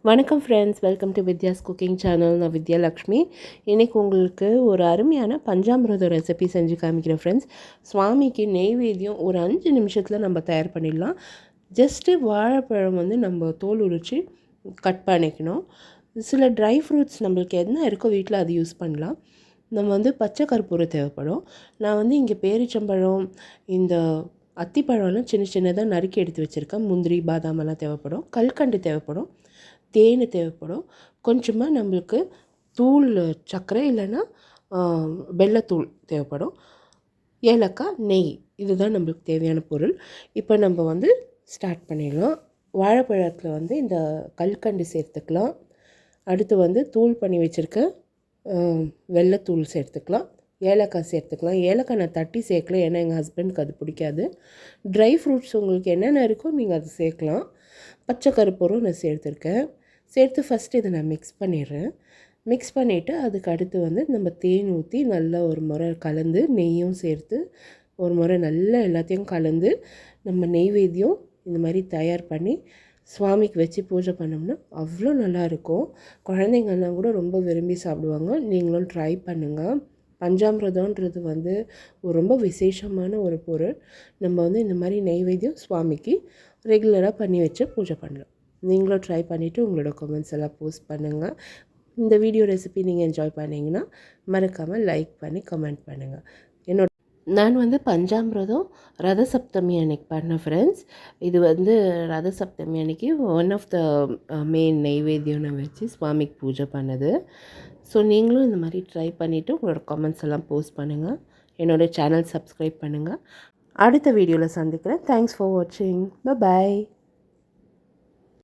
வணக்கம் friends, welcome to Vidya's cooking channel. நான் வித்யாலக்ஷ்மி. இன்றைக்கி உங்களுக்கு ஒரு அருமையான பஞ்சாமிர்தம் ரெசிபி செஞ்சு காமிக்கிறேன் ஃப்ரெண்ட்ஸ். சுவாமிக்கு நெய்வேத்தியம் ஒரு 5 நிமிஷத்தில் நம்ம தயார் பண்ணிடலாம். ஜஸ்ட்டு வாழைப்பழம் நம்ம தோல் உரித்து கட் பண்ணிக்கணும். சில ட்ரை ஃப்ரூட்ஸ் நம்மளுக்கு என்ன இருக்கோ வீட்டில் அது யூஸ் பண்ணலாம். நம்ம பச்சை கற்பூரம் தேவைப்படும். நான் இங்கே பேரிச்சம்பழம், இந்த அத்திப்பழம்லாம் சின்ன சின்னதாக நறுக்கி எடுத்து வச்சுருக்கேன். முந்திரி, பாதாமெல்லாம் தேவைப்படும். கல்கண்டு தேவைப்படும். தேன் தேவைப்படும். கொஞ்சமாக நம்மளுக்கு தூள் சர்க்கரை இல்லைன்னா வெல்லத்தூள் தேவைப்படும். ஏலக்காய், நெய், இதுதான் நம்மளுக்கு தேவையான பொருள். இப்போ நம்ம ஸ்டார்ட் பண்ணிடலாம். வாழைப்பழத்தில் இந்த கல்கண்டு சேர்த்துக்கலாம். அடுத்து தூள் பண்ணி வச்சுருக்க வெல்லத்தூள் சேர்த்துக்கலாம். ஏலக்காய் சேர்த்துக்கலாம். ஏலக்காய் நான் தட்டி சேர்க்கல, ஏன்னா எங்கள் ஹஸ்பண்டுக்கு அது பிடிக்காது. ட்ரை ஃப்ரூட்ஸ் உங்களுக்கு என்னென்ன இருக்கோ நீங்கள் அதை சேர்க்கலாம். பச்சை கற்பூரம் நான் சேர்த்து ஃபஸ்ட்டு இதை நான் மிக்ஸ் பண்ணிடுறேன். மிக்ஸ் பண்ணிவிட்டு அதுக்கு அடுத்து நம்ம தேன் ஊற்றி நல்லா ஒரு முறை கலந்து, நெய்யும் சேர்த்து ஒரு முறை நல்லா எல்லாத்தையும் கலந்து நம்ம நெய்வேத்தியம் இந்த மாதிரி தயார் பண்ணி சுவாமிக்கு வச்சு பூஜை பண்ணோம்னா அவ்வளோ நல்லாயிருக்கும். குழந்தைங்கள்லாம் கூட ரொம்ப விரும்பி சாப்பிடுவாங்க. நீங்களும் ட்ரை பண்ணுங்கள். பஞ்சாமிர்தம்ன்றது ஒரு ரொம்ப விசேஷமான ஒரு பொருள். நம்ம இந்த மாதிரி நெய்வேத்தியம் சுவாமிக்கு ரெகுலராக பண்ணி வச்சு பூஜை பண்ணலாம். நீங்களும் ட்ரை பண்ணிவிட்டு உங்களோட கமெண்ட்ஸ் எல்லாம் போஸ்ட் பண்ணுங்கள். இந்த வீடியோ ரெசிபி நீங்கள் என்ஜாய் பண்ணிங்கன்னா மறக்காமல் லைக் பண்ணி கமெண்ட் பண்ணுங்கள். நான் பஞ்சாமிர்தம் ரத சப்தமி அன்னைக்கு பண்ணேன் ஃப்ரெண்ட்ஸ். இது ரத சப்தமி அன்னைக்கு ஒன் ஆஃப் த மெயின் நெய்வேத்தியம் நான் வச்சு சுவாமிக்கு பூஜை பண்ணது. ஸோ நீங்களும் இந்த மாதிரி ட்ரை பண்ணிவிட்டு உங்களோட கமெண்ட்ஸ் எல்லாம் போஸ்ட் பண்ணுங்கள். என்னோடய சேனல் சப்ஸ்கிரைப் பண்ணுங்கள். அடுத்த வீடியோவில் சந்திக்கிறேன். தேங்க்ஸ் ஃபார் வாட்சிங். பை.